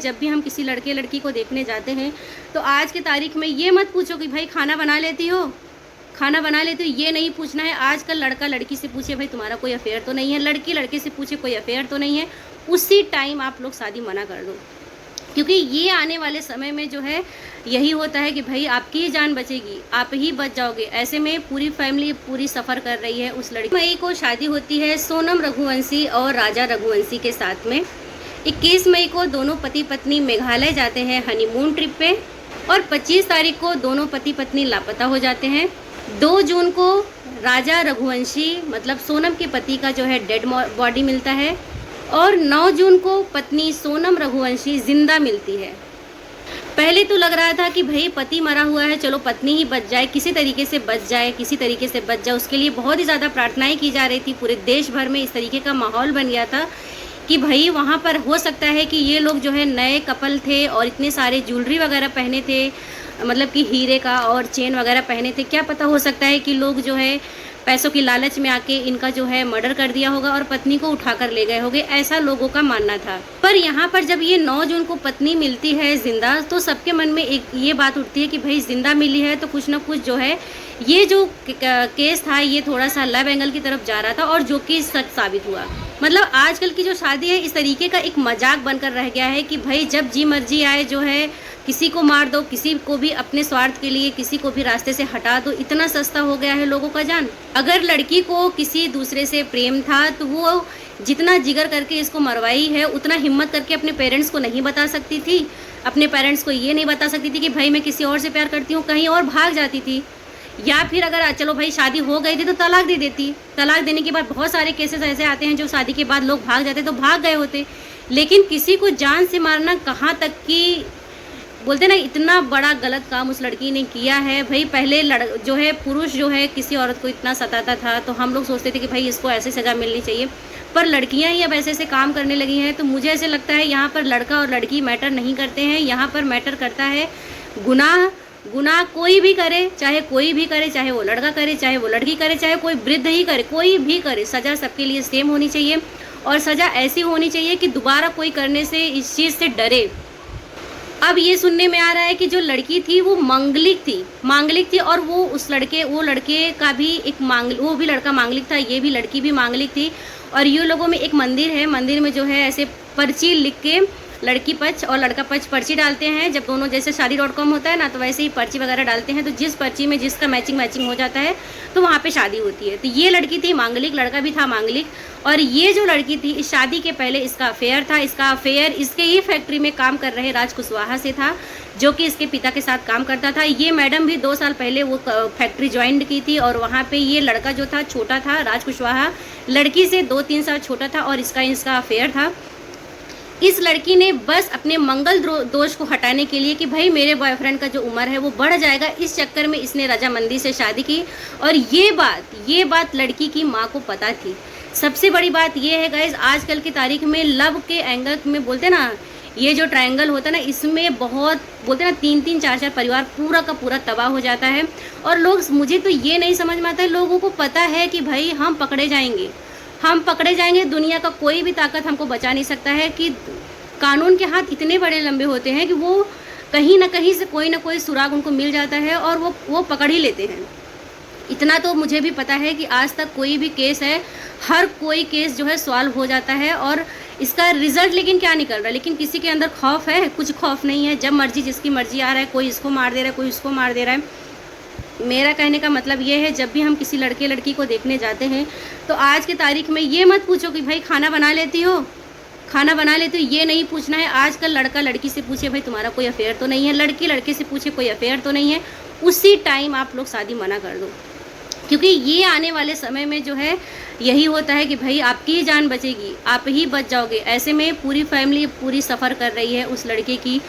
जब भी हम किसी लड़के लड़की को देखने जाते हैं तो आज की तारीख में ये मत पूछो कि भाई खाना बना लेती हो, खाना बना लेते हो, ये नहीं पूछना है। आजकल लड़का लड़की से पूछे भाई तुम्हारा कोई अफेयर तो नहीं है, लड़की लड़के से पूछे कोई अफेयर तो नहीं है, उसी टाइम आप लोग शादी मना कर दो। क्योंकि ये आने वाले समय में जो है यही होता है कि भाई आपकी ही जान बचेगी, आप ही बच जाओगे। ऐसे में पूरी फैमिली पूरी सफ़र कर रही है उस लड़की। मई को शादी होती है सोनम रघुवंशी और राजा रघुवंशी के साथ में। 21 मई को दोनों पति पत्नी मेघालय जाते हैं हनीमून ट्रिप पे और 25 तारीख को दोनों पति पत्नी लापता हो जाते हैं। 2 जून को राजा रघुवंशी मतलब सोनम के पति का जो है डेड बॉडी मिलता है और 9 जून को पत्नी सोनम रघुवंशी जिंदा मिलती है। पहले तो लग रहा था कि भाई पति मरा हुआ है, चलो पत्नी ही बच जाए, किसी तरीके से बच जाए, किसी तरीके से बच जाए। उसके लिए बहुत ही ज़्यादा प्रार्थनाएं की जा रही थी। पूरे देश भर में इस तरीके का माहौल बन गया था कि भाई वहाँ पर हो सकता है कि ये लोग जो है नए कपल थे और इतने सारे ज्वेलरी वगैरह पहने थे, मतलब कि हीरे का और चेन वगैरह पहने थे। क्या पता हो सकता है कि लोग जो है पैसों की लालच में आके इनका जो है मर्डर कर दिया होगा और पत्नी को उठा कर ले गए होंगे, ऐसा लोगों का मानना था। पर यहाँ पर जब ये 9 जून को पत्नी मिलती है जिंदा तो सबके मन में एक ये बात उठती है कि भाई जिंदा मिली है तो कुछ ना कुछ जो है ये जो केस था ये थोड़ा सा लव एंगल की तरफ जा रहा था और जो कि सच साबित हुआ। मतलब आजकल की जो शादी है इस तरीके का एक मजाक बनकर रह गया है कि भाई जब जी मर्जी आए जो है किसी को मार दो, किसी को भी अपने स्वार्थ के लिए किसी को भी रास्ते से हटा दो। इतना सस्ता हो गया है लोगों का जान। अगर लड़की को किसी दूसरे से प्रेम था तो वो जितना जिगर करके इसको मरवाई है उतना हिम्मत करके अपने पेरेंट्स को नहीं बता सकती थी। अपने पेरेंट्स को ये नहीं बता सकती थी कि भाई मैं किसी और से प्यार करती हूँ, कहीं और भाग जाती थी। या फिर अगर चलो भाई शादी हो गई थी तो तलाक दे देती। तलाक देने के बाद बहुत सारे केसेस ऐसे आते हैं जो शादी के बाद लोग भाग जाते तो भाग गए होते। लेकिन किसी को जान से मारना कहाँ तक कि बोलते ना इतना बड़ा गलत काम उस लड़की ने किया है। भाई पहले जो है पुरुष जो है किसी औरत को इतना सताता था तो हम लोग सोचते थे कि भाई इसको ऐसी सज़ा मिलनी चाहिए, पर लड़कियां ही अब ऐसे ऐसे काम करने लगी हैं। तो मुझे ऐसे लगता है यहाँ पर लड़का और लड़की मैटर नहीं करते हैं, यहाँ पर मैटर करता है गुनाह। गुनाह कोई भी करे, चाहे कोई भी करे, चाहे वो लड़का करे, चाहे वो लड़की करे, चाहे कोई वृद्ध ही करे, कोई भी करे, सज़ा सबके लिए सेम होनी चाहिए। और सज़ा ऐसी होनी चाहिए कि दोबारा कोई करने से इस चीज़ से डरे। अब ये सुनने में आ रहा है कि जो लड़की थी वो मांगलिक थी और वो लड़के का भी एक वो भी लड़का मांगलिक था, ये भी लड़की भी मांगलिक थी। और ये लोगों में एक मंदिर है, मंदिर में जो है ऐसे पर्ची लिख के लड़की पक्ष और लड़का पक्ष पर्ची डालते हैं। जब दोनों जैसे शादी.com होता है ना तो वैसे ही पर्ची वगैरह डालते हैं, तो जिस पर्ची में जिसका मैचिंग हो जाता है तो वहाँ पे शादी होती है। तो ये लड़की थी मांगलिक, लड़का भी था मांगलिक। और ये जो लड़की थी इस शादी के पहले इसका अफेयर था। इसका अफेयर इसके ही फैक्ट्री में काम कर रहे राज कुशवाहा से था, जो कि इसके पिता के साथ काम करता था। ये मैडम भी 2 साल पहले वो फैक्ट्री ज्वाइन की थी और वहाँ पे ये लड़का जो था छोटा था, राज कुशवाहा लड़की से 2-3 साल छोटा था और इसका अफेयर था। इस लड़की ने बस अपने मंगल दोष को हटाने के लिए कि भाई मेरे बॉयफ्रेंड का जो उम्र है वो बढ़ जाएगा, इस चक्कर में इसने रजामंदी से शादी की। और ये बात लड़की की माँ को पता थी। सबसे बड़ी बात ये है गाइज, आजकल की तारीख में लव के एंगल में बोलते ना, ये जो ट्रायंगल होता है ना इसमें बहुत बोलते ना 3-3 4-4 परिवार पूरा का पूरा तबाह हो जाता है। और लोग, मुझे तो ये नहीं समझ में आता है, लोगों को पता है कि भाई हम पकड़े जाएंगे, दुनिया का कोई भी ताकत हमको बचा नहीं सकता है। कि कानून के हाथ इतने बड़े लंबे होते हैं कि वो कहीं ना कहीं से कोई ना कोई सुराग उनको मिल जाता है और वो पकड़ ही लेते हैं। इतना तो मुझे भी पता है कि आज तक कोई भी केस है, हर कोई केस जो है सॉल्व हो जाता है और इसका रिजल्ट लेकिन क्या निकल रहा है। लेकिन किसी के अंदर खौफ है? कुछ खौफ नहीं है। जब मर्जी जिसकी मर्जी आ रहा है, कोई इसको मार दे रहा है, कोई उसको मार दे रहा है। मेरा कहने का मतलब ये है, जब भी हम किसी लड़के लड़की को देखने जाते हैं तो आज की तारीख में ये मत पूछो कि भाई खाना बना लेती हो, ये नहीं पूछना है। आजकल लड़का लड़की से पूछे भाई तुम्हारा कोई अफेयर तो नहीं है, लड़की लड़के से पूछे कोई अफेयर तो नहीं है, उसी टाइम आप लोग शादी मना कर दो। क्योंकि ये आने वाले समय में जो है यही होता है कि भाई आपकी ही जान बचेगी, आप ही बच जाओगे। ऐसे में पूरी फैमिली पूरी सफ़र कर रही है उस लड़के की,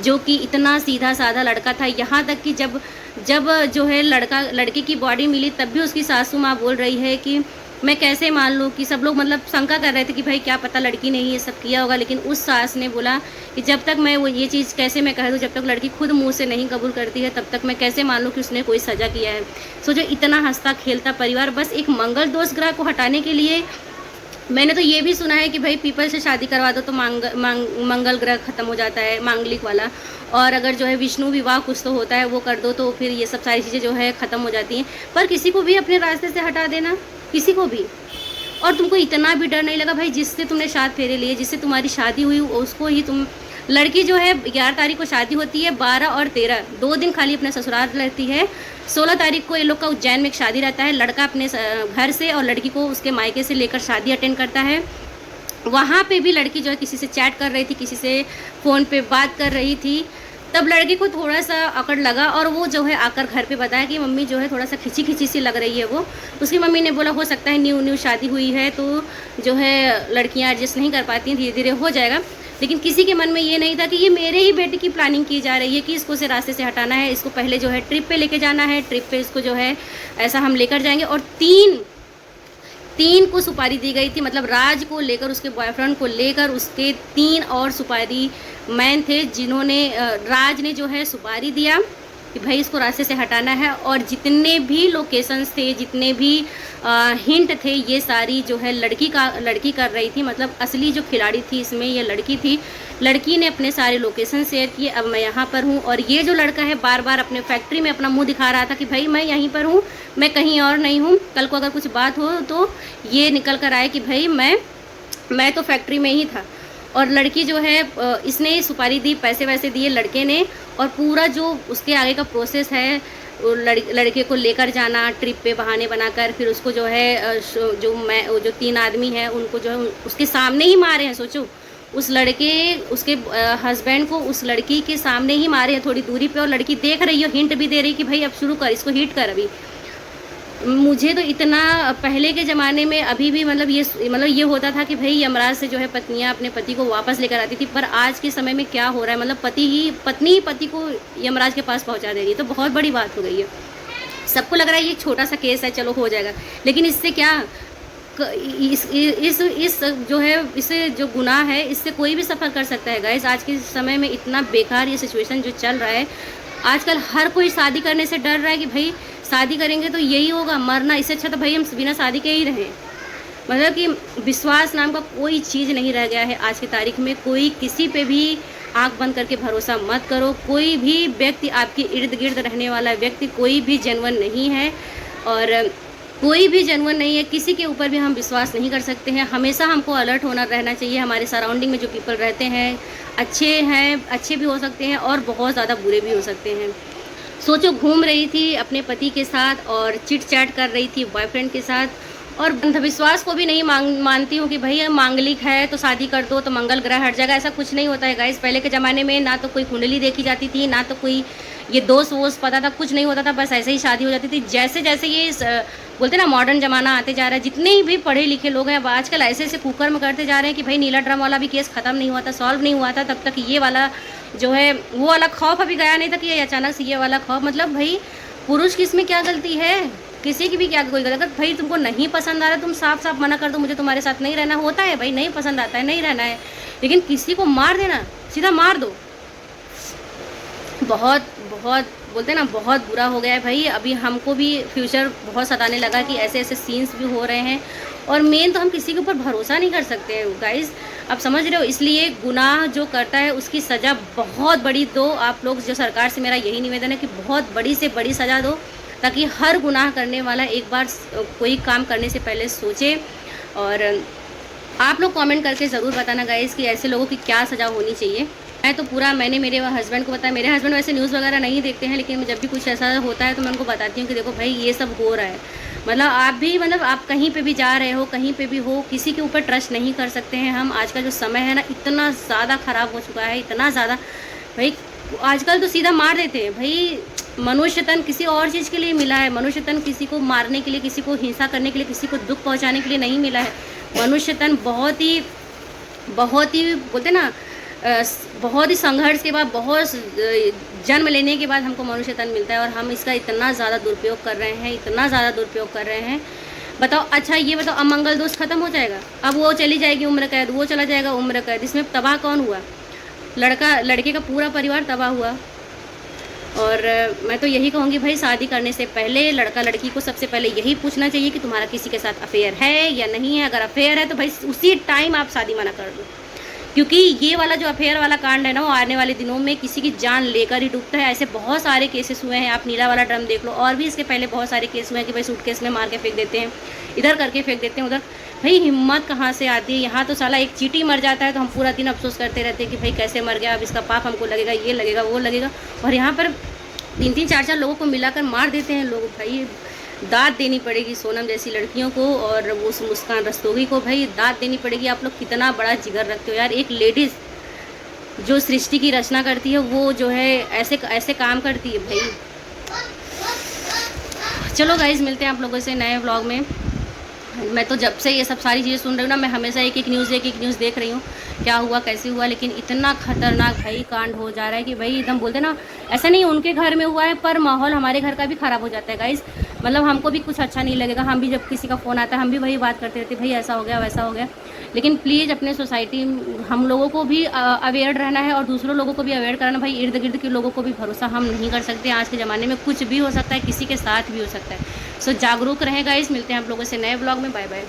जो कि इतना सीधा साधा लड़का था। यहाँ तक कि जब जो है लड़के की बॉडी मिली तब भी उसकी सासू माँ बोल रही है कि मैं कैसे मान लूँ, कि सब लोग मतलब शंका कर रहे थे कि भाई क्या पता लड़की ने ही ये सब किया होगा। लेकिन उस सास ने बोला कि जब तक मैं वो ये चीज़ कैसे मैं कह दूँ, जब तक लड़की खुद मुंह से नहीं कबूल करती है तब तक मैं कैसे मान लूँ कि उसने कोई सज़ा किया है। सोचो इतना हंसता खेलता परिवार बस एक मंगल दोष ग्रह को हटाने के लिए मैंने तो ये भी सुना है कि भाई पीपल से शादी करवा दो तो मंगल ग्रह खत्म हो जाता है, मांगलिक वाला। और अगर जो है विष्णु विवाह कुछ तो होता है वो कर दो तो फिर ये सब सारी चीज़ें जो है ख़त्म हो जाती हैं। पर किसी को भी अपने रास्ते से हटा देना, किसी को भी। और तुमको इतना भी डर नहीं लगा भाई, जिससे तुमने 7 फेरे लिए, जिससे तुम्हारी शादी हुई, उसको ही तुम, लड़की जो है 11 तारीख को शादी होती है, 12 और 13 2 दिन खाली अपने ससुराल रहती है। 16 तारीख को ये लोग का उज्जैन में एक शादी रहता है, लड़का अपने घर से और लड़की को उसके मायके से लेकर शादी अटेंड करता है। वहाँ पे भी लड़की जो है किसी से चैट कर रही थी, किसी से फ़ोन पे बात कर रही थी। तब लड़की को थोड़ा सा अकड़ लगा और वो जो है आकर घर पे बताया कि मम्मी जो है थोड़ा सा खिंची खिंची सी लग रही है वो। उसकी मम्मी ने बोला हो सकता है न्यू शादी हुई है तो जो है लड़कियां एडजस्ट नहीं कर पाती हैं, धीरे धीरे हो जाएगा। लेकिन किसी के मन में ये नहीं था कि ये मेरे ही बेटे की प्लानिंग की जा रही है कि इसको से रास्ते से हटाना है, इसको पहले जो है ट्रिप पे लेके जाना है, ट्रिप पे इसको जो है ऐसा हम लेकर जाएंगे। और तीन को सुपारी दी गई थी, मतलब राज को लेकर, उसके बॉयफ्रेंड को लेकर उसके 3 और सुपारी मैन थे, जिन्होंने राज ने जो है सुपारी दिया कि भाई इसको रास्ते से हटाना है। और जितने भी लोकेशंस थे, जितने भी हिंट थे, ये सारी जो है लड़की कर रही थी। मतलब असली जो खिलाड़ी थी इसमें ये लड़की थी। लड़की ने अपने सारे लोकेशन शेयर किए, अब मैं यहाँ पर हूँ। और ये जो लड़का है बार बार अपने फैक्ट्री में अपना मुंह दिखा रहा था कि भाई मैं यहीं पर हूँ, मैं कहीं और नहीं हूँ। कल को अगर कुछ बात हो तो ये निकल कर आए कि भाई मैं तो फैक्ट्री में ही था। और लड़की जो है इसने सुपारी दी, पैसे वैसे दिए लड़के ने। और पूरा जो उसके आगे का प्रोसेस है, लड़के को लेकर जाना ट्रिप पे बहाने बनाकर, फिर उसको जो है जो 3 आदमी हैं उनको जो है उसके सामने ही मारे हैं। सोचो, उस लड़के उसके हस्बैंड को उस लड़की के सामने ही मारे हैं, थोड़ी दूरी पे। और लड़की देख रही है, हिंट भी दे रही कि भाई अब शुरू कर, इसको हिट कर अभी। मुझे तो इतना पहले के ज़माने में अभी भी मतलब ये होता था कि भाई यमराज से जो है पत्नियां अपने पति को वापस लेकर आती थी। पर आज के समय में क्या हो रहा है, मतलब पत्नी ही पति को यमराज के पास पहुंचा दे रही है। तो बहुत बड़ी बात हो गई है। सबको लग रहा है ये छोटा सा केस है, चलो हो जाएगा। लेकिन इससे क्या, इस जो है, इससे जो गुनाह है इससे कोई भी सफ़र कर सकता है गाइस। आज के समय में इतना बेकार ये सिचुएशन जो चल रहा है, आजकल हर कोई शादी करने से डर रहा है कि भाई शादी करेंगे तो यही होगा, मरना। इससे अच्छा तो भाई हम बिना शादी के ही रहें। मतलब कि विश्वास नाम का कोई चीज़ नहीं रह गया है आज की तारीख में। कोई किसी पे भी आंख बंद करके भरोसा मत करो। कोई भी व्यक्ति, आपके इर्द गिर्द रहने वाला व्यक्ति कोई भी जेन्युइन नहीं है, और कोई भी जेन्युइन नहीं है। किसी के ऊपर भी हम विश्वास नहीं कर सकते हैं। हमेशा हमको अलर्ट होना रहना चाहिए। हमारे सराउंडिंग में जो पीपल रहते हैं, अच्छे भी हो सकते हैं और बहुत ज़्यादा बुरे भी हो सकते हैं। सोचो, घूम रही थी अपने पति के साथ और चिट चैट कर रही थी बॉयफ्रेंड के साथ, और अंधविश्वास को भी नहीं मानती हूँ कि भाई मांगलिक है तो शादी कर दो तो मंगल ग्रह हट जाएगा। ऐसा कुछ नहीं होता है गाइस। पहले के ज़माने में ना तो कोई कुंडली देखी जाती थी, ना तो कोई ये दोष वोष पता था, कुछ नहीं होता था, बस ऐसे ही शादी हो जाती थी। जैसे जैसे ये बोलते ना मॉडर्न ज़माना आते जा रहा है, जितने भी पढ़े लिखे लोग हैं अब आजकल ऐसे कुकर्म करते जा रहे हैं कि भाई नीला ड्रम वाला भी केस ख़त्म नहीं हुआ था, सॉल्व नहीं हुआ था तब तक ये वाला जो है वो वाला खौफ अभी गया नहीं था कि अचानक से ये वाला खौफ। मतलब भाई पुरुष की इसमें क्या गलती है, किसी की भी क्या कोई गलती। अगर भाई तुमको नहीं पसंद आ रहा है, तुम साफ साफ मना कर दो, मुझे तुम्हारे साथ नहीं रहना। होता है भाई, नहीं पसंद आता है, नहीं रहना है। लेकिन किसी को मार देना, सीधा मार दो, बहुत बोलते हैं ना, बहुत बुरा हो गया है भाई। अभी हमको भी फ्यूचर बहुत सताने लगा कि ऐसे सीन्स भी हो रहे हैं। और मेन तो हम किसी के ऊपर भरोसा नहीं कर सकते गाइस, आप समझ रहे हो। इसलिए गुनाह जो करता है उसकी सज़ा बहुत बड़ी दो। आप लोग जो, सरकार से मेरा यही निवेदन है कि बहुत बड़ी से बड़ी सज़ा दो, ताकि हर गुनाह करने वाला एक बार कोई काम करने से पहले सोचे। और आप लोग कमेंट करके ज़रूर बताना गाइस कि ऐसे लोगों की क्या सज़ा होनी चाहिए। मैंने मेरे हस्बैंड को बताया। मेरे हस्बैंड वैसे न्यूज़ वगैरह नहीं देखते हैं, लेकिन जब भी कुछ ऐसा होता है तो मैं उनको बताती हूँ कि देखो भाई ये सब हो रहा है। मतलब आप भी, मतलब आप कहीं पे भी जा रहे हो, कहीं पे भी हो, किसी के ऊपर ट्रस्ट नहीं कर सकते हैं हम। आज का जो समय है ना, इतना ज़्यादा ख़राब हो चुका है, इतना ज़्यादा भाई। आजकल तो सीधा मार देते हैं भाई। मनुष्य तन किसी और चीज़ के लिए मिला है। मनुष्य तन किसी को मारने के लिए, किसी को हिंसा करने के लिए, किसी को दुख पहुँचाने के लिए नहीं मिला है। मनुष्य तन बहुत ही बोलते ना, बहुत ही संघर्ष के बाद, बहुत जन्म लेने के बाद हमको मनुष्य तन मिलता है। और हम इसका इतना ज़्यादा दुरुपयोग कर रहे हैं, इतना ज़्यादा दुरुपयोग कर रहे हैं। बताओ, अच्छा ये बताओ, अमंगल दोष खत्म हो जाएगा, अब वो चली जाएगी उम्र कैद, वो चला जाएगा उम्र कैद। इसमें तबाह कौन हुआ? लड़के का पूरा परिवार तबाह हुआ। और मैं तो यही कहूँगी भाई, शादी करने से पहले लड़का लड़की को सबसे पहले यही पूछना चाहिए कि तुम्हारा किसी के साथ अफेयर है या नहीं है। अगर अफेयर है तो भाई उसी टाइम आप शादी मना कर दो, क्योंकि ये वाला जो अफेयर वाला कांड है ना, वो आने वाले दिनों में किसी की जान लेकर ही डूबता है। ऐसे बहुत सारे केसेस हुए हैं, आप नीला वाला ड्रम देख लो, और भी इसके पहले बहुत सारे केस हुए हैं कि भाई सूटकेस में मार के फेंक देते हैं, इधर करके फेंक देते हैं उधर। भाई हिम्मत कहाँ से आती है। यहाँ तो साला एक चींटी मर जाता है तो हम पूरा दिन अफसोस करते रहते हैं कि भाई कैसे मर गया, अब इसका पाप हमको लगेगा, ये लगेगा वो लगेगा। और यहाँ पर 3-3 4-4 लोगों को मिलाकर मार देते हैं लोग। भाई दाद देनी पड़ेगी सोनम जैसी लड़कियों को, और वो मुस्कान रस्तोगी को भाई दाद देनी पड़ेगी। आप लोग कितना बड़ा जिगर रखते हो यार। एक लेडीज़ जो सृष्टि की रचना करती है वो जो है ऐसे ऐसे काम करती है भाई। चलो गाइज, मिलते हैं आप लोगों से नए व्लॉग में। मैं तो जब से ये सब सारी चीज़ें सुन रही हूँ ना, मैं हमेशा एक एक न्यूज़ देख रही हूँ, क्या हुआ कैसे हुआ, लेकिन इतना खतरनाक भाई कांड हो जा रहा है कि भाई एकदम बोलते ना, ऐसा नहीं उनके घर में हुआ है पर माहौल हमारे घर का भी ख़राब हो जाता है गाइज़। मतलब हमको भी कुछ अच्छा नहीं लगेगा। हम भी जब किसी का फ़ोन आता है हम भी वही बात करते रहते, भाई ऐसा हो गया वैसा हो गया। लेकिन प्लीज़ अपने सोसाइटी हम लोगों को भी अवेयर रहना है और दूसरों लोगों को भी अवेयर करना। भाई इर्द गिर्द के लोगों को भी भरोसा हम नहीं कर सकते। आज के ज़माने में कुछ भी हो सकता है, किसी के साथ भी हो सकता है। सो जागरूक रहें गाइस। मिलते हैं आप लोगों से नए ब्लॉग में। Bye bye.